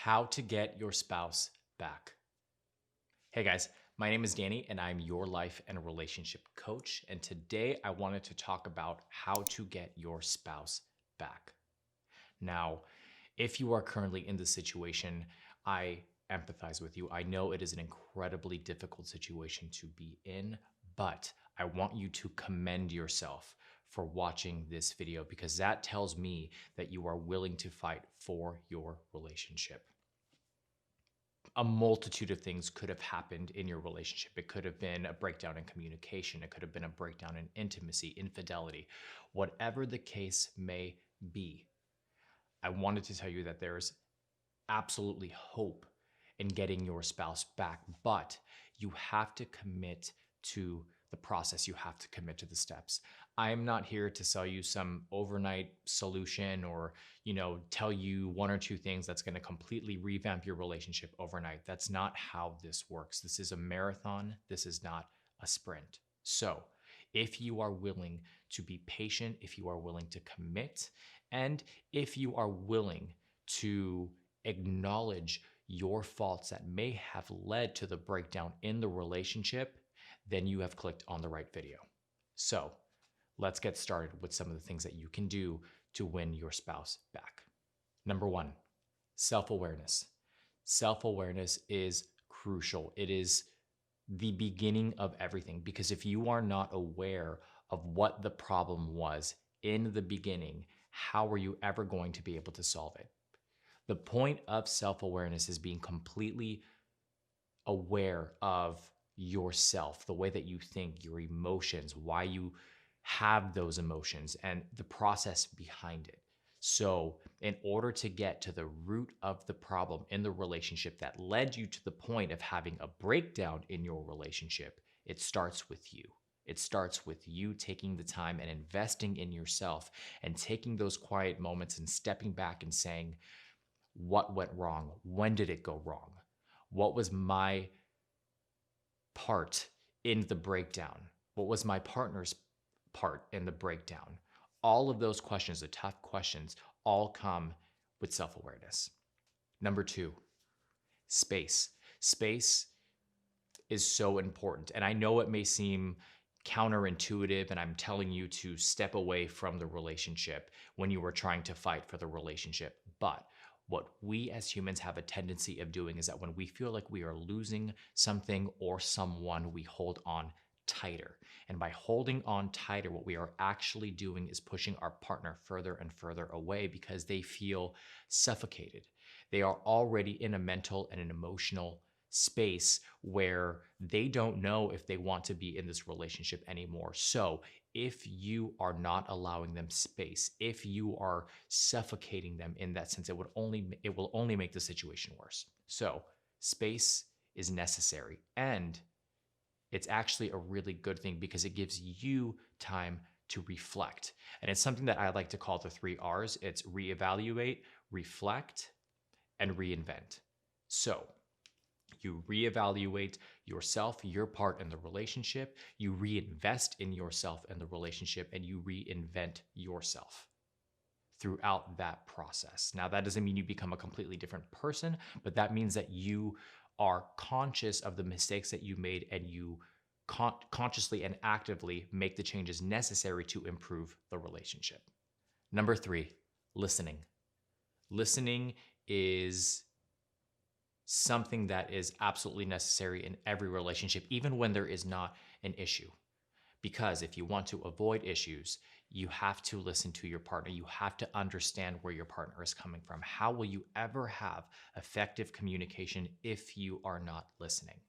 How to get your spouse back. Hey guys, my name is Danny and I'm your life and relationship coach. And today I wanted to talk about how to get your spouse back. Now, if you are currently in this situation, I empathize with you. I know it is an incredibly difficult situation to be in, but I want you to commend yourself for watching this video because that tells me that you are willing to fight for your relationship. A multitude of things could have happened in your relationship. It could have been a breakdown in communication. It could have been a breakdown in intimacy, infidelity, whatever the case may be. I wanted to tell you that there's absolutely hope in getting your spouse back, but you have to commit to the process. You have to commit to the steps. I am not here to sell you some overnight solution or, tell you one or two things that's going to completely revamp your relationship overnight. That's not how this works. This is a marathon. This is not a sprint. So if you are willing to be patient, if you are willing to commit, and if you are willing to acknowledge your faults that may have led to the breakdown in the relationship, then you have clicked on the right video. So let's get started with some of the things that you can do to win your spouse back. Number one, self-awareness. Self-awareness is crucial. It is the beginning of everything, because if you are not aware of what the problem was in the beginning, how are you ever going to be able to solve it? The point of self-awareness is being completely aware of yourself, the way that you think, your emotions, why you have those emotions, and the process behind it. So in order to get to the root of the problem in the relationship that led you to the point of having a breakdown in your relationship, it starts with you. It starts with you taking the time and investing in yourself and taking those quiet moments and stepping back and saying, what went wrong? When did it go wrong? What was my part in the breakdown? What was my partner's part in the breakdown? All of those questions, the tough questions, all come with self-awareness. Number two, space. Space is so important. And I know it may seem counterintuitive, and I'm telling you to step away from the relationship when you are trying to fight for the relationship. But what we as humans have a tendency of doing is that when we feel like we are losing something or someone, we hold on tighter. And by holding on tighter, what we are actually doing is pushing our partner further and further away because they feel suffocated. They are already in a mental and an emotional space where they don't know if they want to be in this relationship anymore. So if you are not allowing them space, if you are suffocating them in that sense, it will only make the situation worse. So space is necessary, and it's actually a really good thing because it gives you time to reflect. And it's something that I like to call the 3 R's. It's reevaluate, reflect, and reinvent. So you reevaluate yourself, your part in the relationship, you reinvest in yourself and the relationship, and you reinvent yourself throughout that process. Now, that doesn't mean you become a completely different person, but that means that you are conscious of the mistakes that you made, and you consciously and actively make the changes necessary to improve the relationship. Number 3, listening. Listening is something that is absolutely necessary in every relationship, even when there is not an issue. Because if you want to avoid issues, you have to listen to your partner. You have to understand where your partner is coming from. How will you ever have effective communication if you are not listening?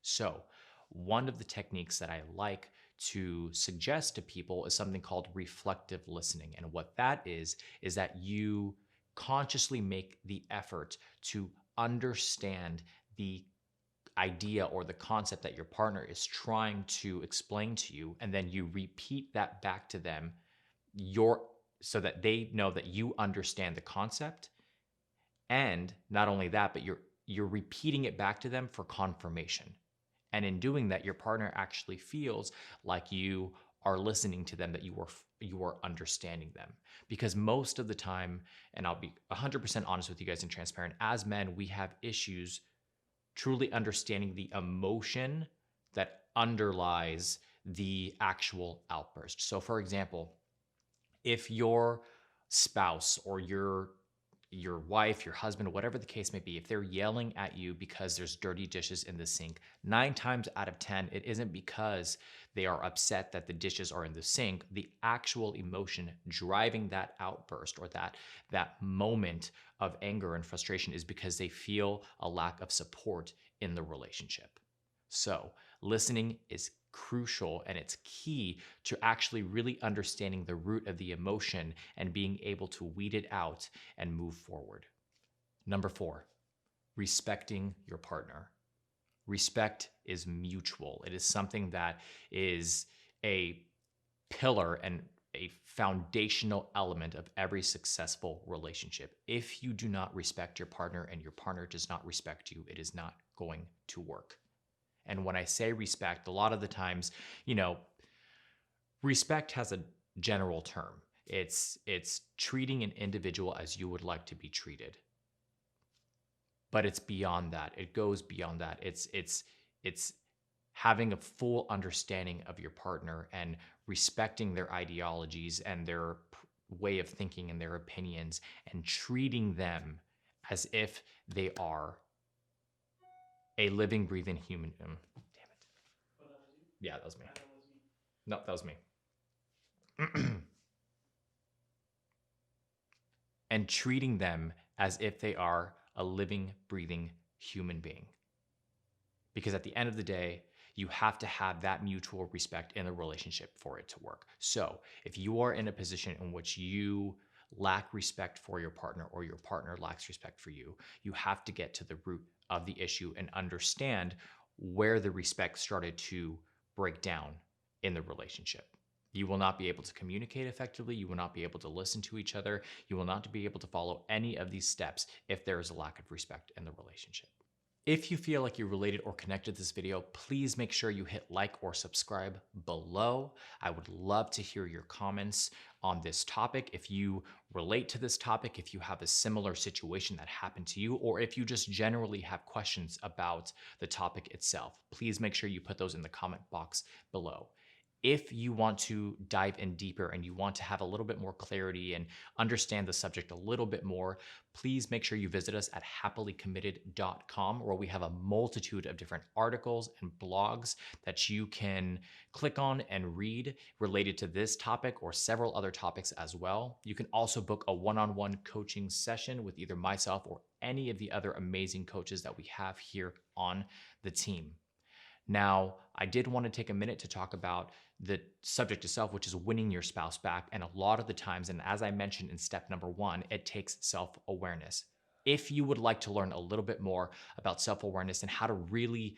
So, one of the techniques that I like to suggest to people is something called reflective listening. And what that is that you consciously make the effort to understand the idea or the concept that your partner is trying to explain to you, and then you repeat that back to them so that they know that you understand the concept. And not only that, but you're repeating it back to them for confirmation. And in doing that, your partner actually feels like you are listening to them, that you are understanding them. Because most of the time, and I'll be 100% honest with you guys and transparent, as men, we have issues truly understanding the emotion that underlies the actual outburst. So for example, if your spouse or your wife, your husband, whatever the case may be, if they're yelling at you because there's dirty dishes in the sink, 9 times out of 10, it isn't because they are upset that the dishes are in the sink. The actual emotion driving that outburst or that moment of anger and frustration is because they feel a lack of support in the relationship. So listening is crucial, and it's key to actually really understanding the root of the emotion and being able to weed it out and move forward. Number 4, respecting your partner. Respect is mutual. It is something that is a pillar and a foundational element of every successful relationship. If you do not respect your partner and your partner does not respect you, it is not going to work. And when I say respect, a lot of the times, respect has a general term. It's treating an individual as you would like to be treated. But it's beyond that. It goes beyond that. It's having a full understanding of your partner and respecting their ideologies and their way of thinking and their opinions and treating them as if they are a living, breathing human. Damn it. Oh, that was you? Yeah, that was me. That was me. No, that was me. And treating them as if they are a living, breathing human being. Because at the end of the day, you have to have that mutual respect in a relationship for it to work. So if you are in a position in which you lack respect for your partner or your partner lacks respect for you, you have to get to the root of the issue and understand where the respect started to break down in the relationship. You will not be able to communicate effectively. You will not be able to listen to each other. You will not be able to follow any of these steps if there is a lack of respect in the relationship. If you feel like you're related or connected to this video, please make sure you hit like or subscribe below. I would love to hear your comments on this topic. If you relate to this topic, if you have a similar situation that happened to you, or if you just generally have questions about the topic itself, please make sure you put those in the comment box below. If you want to dive in deeper and you want to have a little bit more clarity and understand the subject a little bit more, please make sure you visit us at happilycommitted.com, where we have a multitude of different articles and blogs that you can click on and read related to this topic or several other topics as well. You can also book a one-on-one coaching session with either myself or any of the other amazing coaches that we have here on the team. Now, I did want to take a minute to talk about the subject itself, which is winning your spouse back. And a lot of the times, and as I mentioned in step number 1, it takes self-awareness. If you would like to learn a little bit more about self-awareness and how to really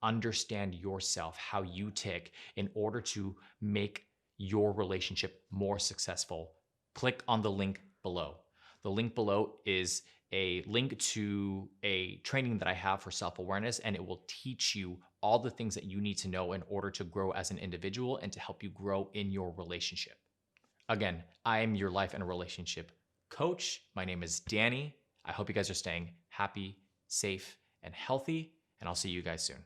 understand yourself, how you tick in order to make your relationship more successful, click on the link below. The link below is a link to a training that I have for self-awareness, and it will teach you all the things that you need to know in order to grow as an individual and to help you grow in your relationship. Again, I am your life and relationship coach. My name is Danny. I hope you guys are staying happy, safe, and healthy, and I'll see you guys soon.